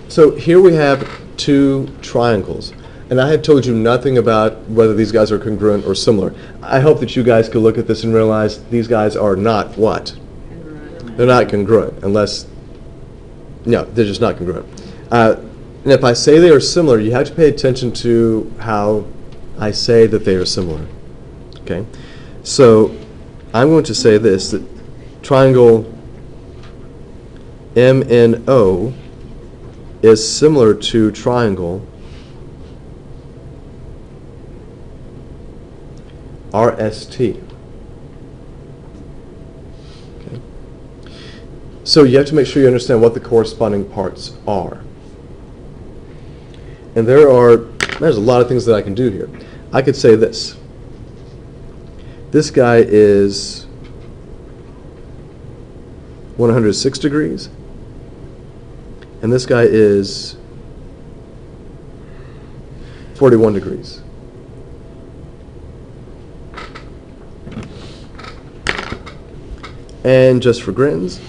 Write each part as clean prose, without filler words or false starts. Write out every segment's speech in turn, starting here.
So here we have two triangles. And I have told you nothing about whether these guys are congruent or similar. I hope that you guys could look at this and realize these guys are not what? Congruent. They're not congruent unless, no, they're just not congruent. And if I say they are similar, you have to pay attention to how I say that they are similar. Okay? So I'm going to say this, that triangle MNO is similar to triangle RST. Okay. So you have to make sure you understand what the corresponding parts are. And there's a lot of things that I can do here. I could say this. This guy is 106 degrees, and this guy is 41 degrees. And just for grins,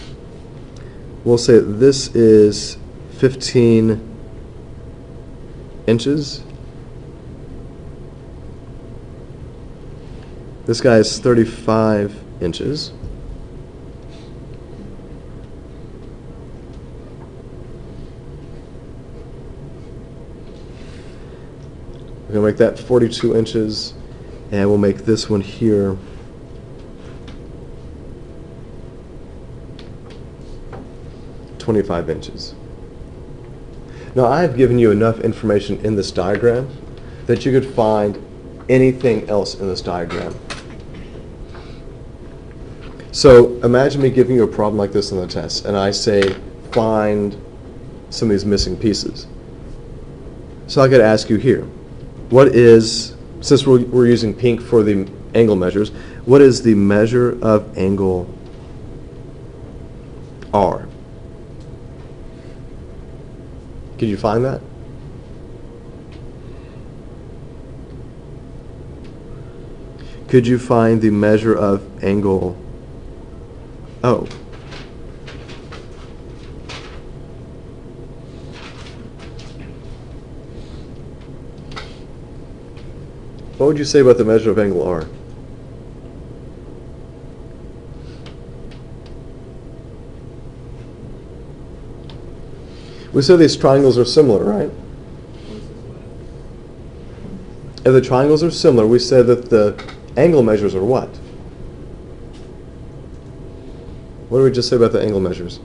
we'll say that this is 15 inches. This guy is 35 inches. We're going to make that 42 inches, and we'll make this one here 25 inches. Now, I've given you enough information in this diagram that you could find anything else in this diagram. So imagine me giving you a problem like this on the test, and I say, find some of these missing pieces. So I could ask you here, what is, since we're using pink for the angle measures, what is the measure of angle R? Could you find that? Could you find the measure of angle O? What would you say about the measure of angle R? We said these triangles are similar, right? If the triangles are similar, we said that the angle measures are what? What did we just say about the angle measures?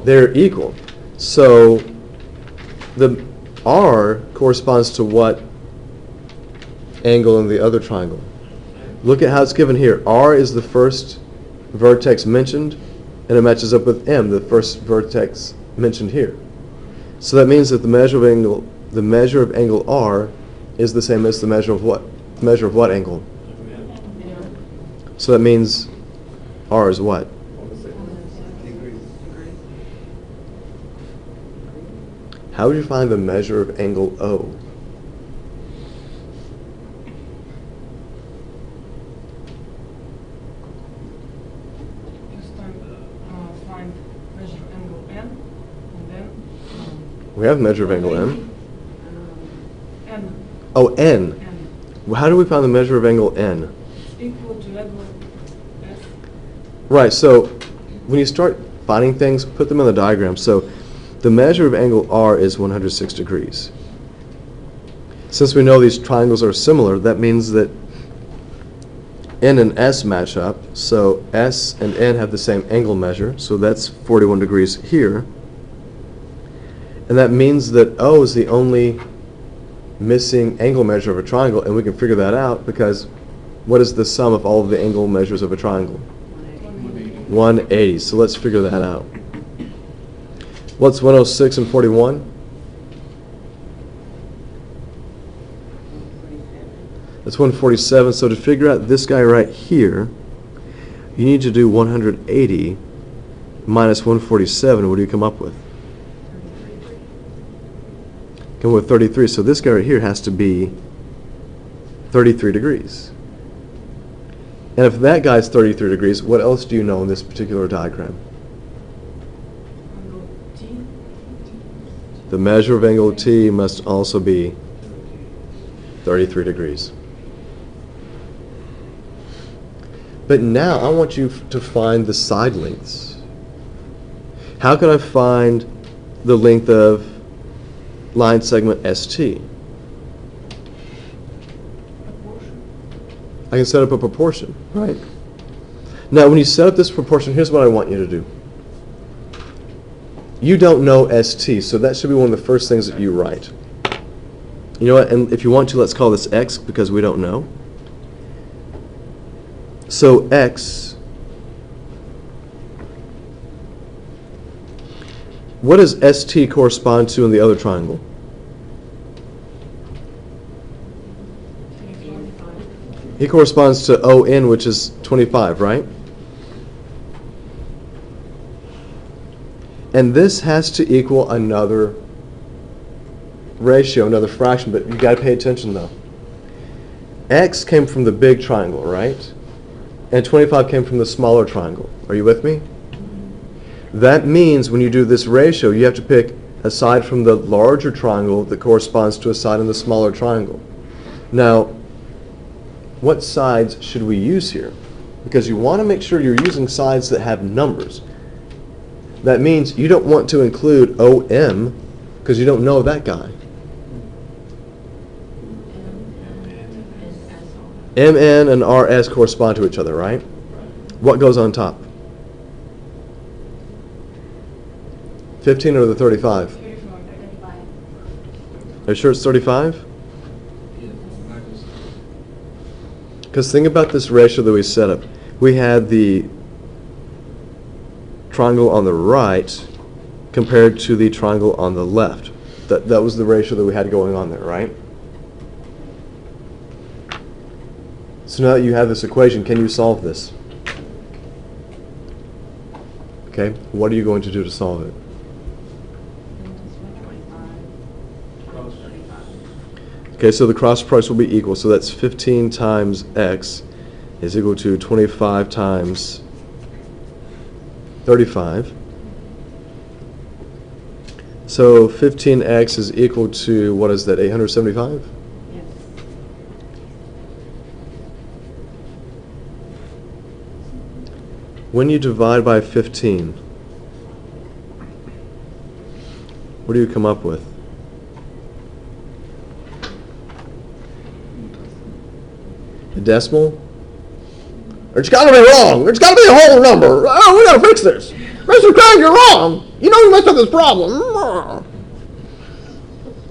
They're equal. So the R corresponds to what angle in the other triangle? Look at how it's given here. R is the first vertex mentioned, and it matches up with M, the first vertex mentioned here. So that means that the measure of angle R is the same as the measure of what? The measure of what angle? So that means R is what? How would you find the measure of angle O? Find measure of angle N, and then We have measure of angle M. N. Oh, N. N. Well, how do we find the measure of angle N? Equal to angle S. Right, so when you start finding things, put them in the diagram. So the measure of angle R is 106 degrees. Since we know these triangles are similar, that means that N and S match up. So S and N have the same angle measure, so that's 41 degrees here. And that means that O is the only missing angle measure of a triangle, and we can figure that out because what is the sum of all of the angle measures of a triangle? 180. So let's figure that out. What's 106 and 41? That's 147. So to figure out this guy right here, you need to do 180 minus 147. What do you come up with? Come up with 33. So this guy right here has to be 33 degrees. And if that guy's 33 degrees, what else do you know in this particular diagram? the measure of angle T must also be 33 degrees. But now I want you to find the side lengths. How can I find the length of line segment ST? I can set up a proportion, right? Now, when you set up this proportion, here's what I want you to do. You don't know ST, so that should be one of the first things that you write. You know what, and if you want to, let's call this X because we don't know. So X, what does ST correspond to in the other triangle? He corresponds to ON, which is 25, right? And this has to equal another ratio, another fraction, but you got to pay attention though. X came from the big triangle, right? And 25 came from the smaller triangle. Are you with me? That means when you do this ratio, you have to pick a side from the larger triangle that corresponds to a side in the smaller triangle. Now, what sides should we use here? Because you want to make sure you're using sides that have numbers. That means you don't want to include OM because you don't know that guy. MN and RS correspond to each other, right? What goes on top? 15 or the 35? 35. Are you sure it's 35? Because think about this ratio that we set up. We had the triangle on the right compared to the triangle on the left. That was the ratio that we had going on there, right? So now that you have this equation, can you solve this? Okay, what are you going to do to solve it? Okay, so the cross price will be equal, so that's 15 times X is equal to 25 times 35. So 15X is equal to, what is that, 875? Yes. When you divide by 15, what do you come up with? A decimal? It's got to be wrong. It's got to be a whole number. Oh, we got to fix this. Mr. Craig, you're wrong. You know you messed up this problem.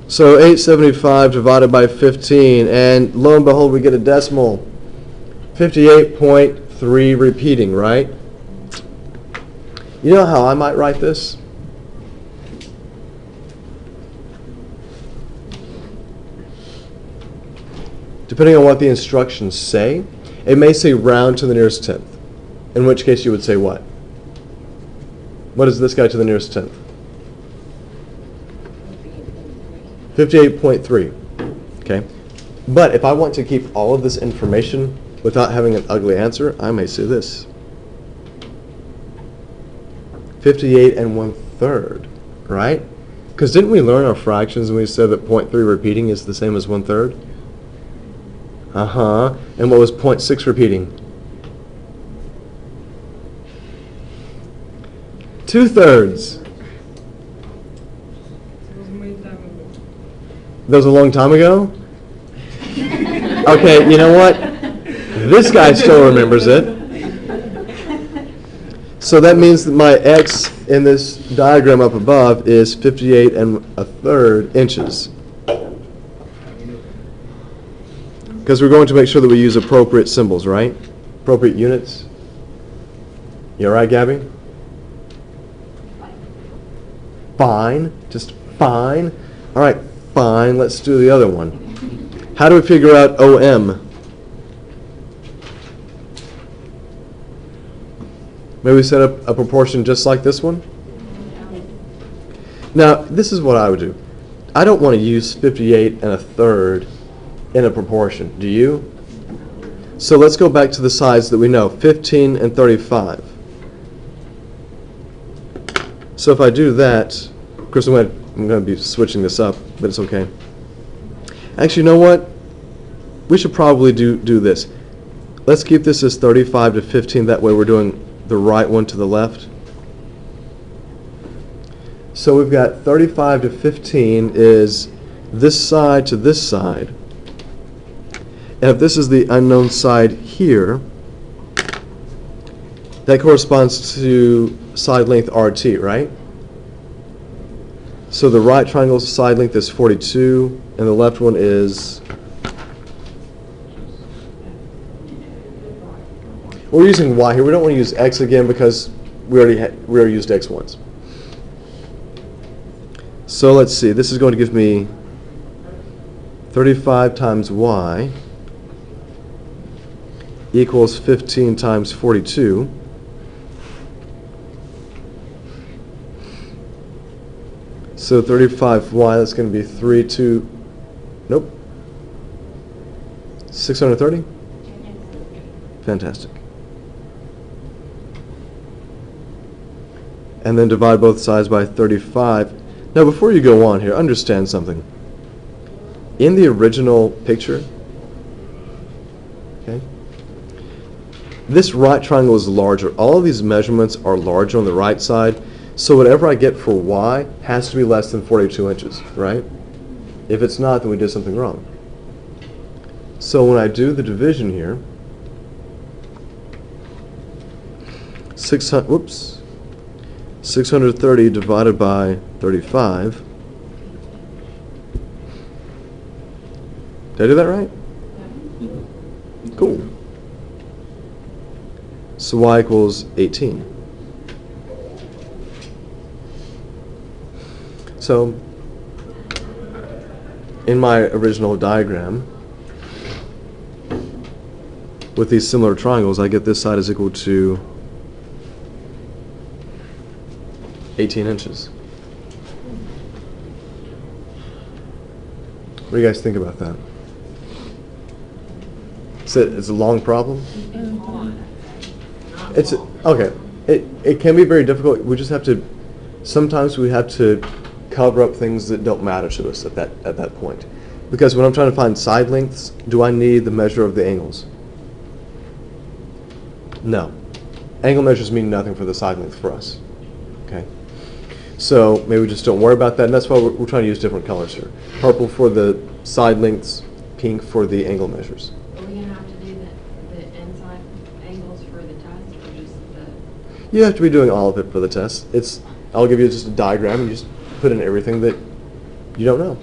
So 875 divided by 15, and lo and behold, we get a decimal. 58.3 repeating, right? You know how I might write this? Depending on what the instructions say, it may say round to the nearest tenth, in which case you would say what? What is this guy to the nearest tenth? 58.3. Okay. But if I want to keep all of this information without having an ugly answer, I may say this. 58 1/3, right? Because didn't we learn our fractions when we said that 0.3 repeating is the same as 1/3? Uh-huh. And what was 0.6 repeating? 2/3. That was a long time ago? Okay, you know what? This guy still remembers it. So that means that my X in this diagram up above is 58 1/3 inches. Because we're going to make sure that we use appropriate symbols, right? Appropriate units. You all right, Gabby? Fine. Just fine. All right, fine. Let's do the other one. How do we figure out OM? Maybe we set up a proportion just like this one? Now, this is what I would do. I don't want to use 58 1/3 in a proportion. Do you? So let's go back to the sides that we know, 15 and 35. So if I do that, of course I'm going to I'm going to be switching this up, but it's okay. Actually, you know what? We should probably do this. Let's keep this as 35 to 15. That way we're doing the right one to the left. So we've got 35 to 15 is this side to this side. And if this is the unknown side here, that corresponds to side length RT, right? So the right triangle's side length is 42, and the left one is... We're using Y here. We don't want to use X again because we already used X once. So let's see. This is going to give me 35 times Y equals 15 times 42. So 35Y, that's going to be 630? Fantastic. And then divide both sides by 35. Now before you go on here, understand something. In the original picture, okay, this right triangle is larger. All of these measurements are larger on the right side. So whatever I get for Y has to be less than 42 inches, right? If it's not, then we did something wrong. So when I do the division here, 630 divided by 35. Did I do that right? Cool. So Y equals 18. So, in my original diagram, with these similar triangles, I get this side is equal to 18 inches. What do you guys think about that? It's a long problem? It's okay. It can be very difficult. We just have to, sometimes we have to cover up things that don't matter to us at that point. Because when I'm trying to find side lengths, do I need the measure of the angles? No. Angle measures mean nothing for the side length for us. Okay. So maybe we just don't worry about that, and that's why we're trying to use different colors here. Purple for the side lengths, pink for the angle measures. Are we going to have to do the inside angles for the test, or just the... You have to be doing all of it for the test. I'll give you just a diagram and you just put in everything that you don't know.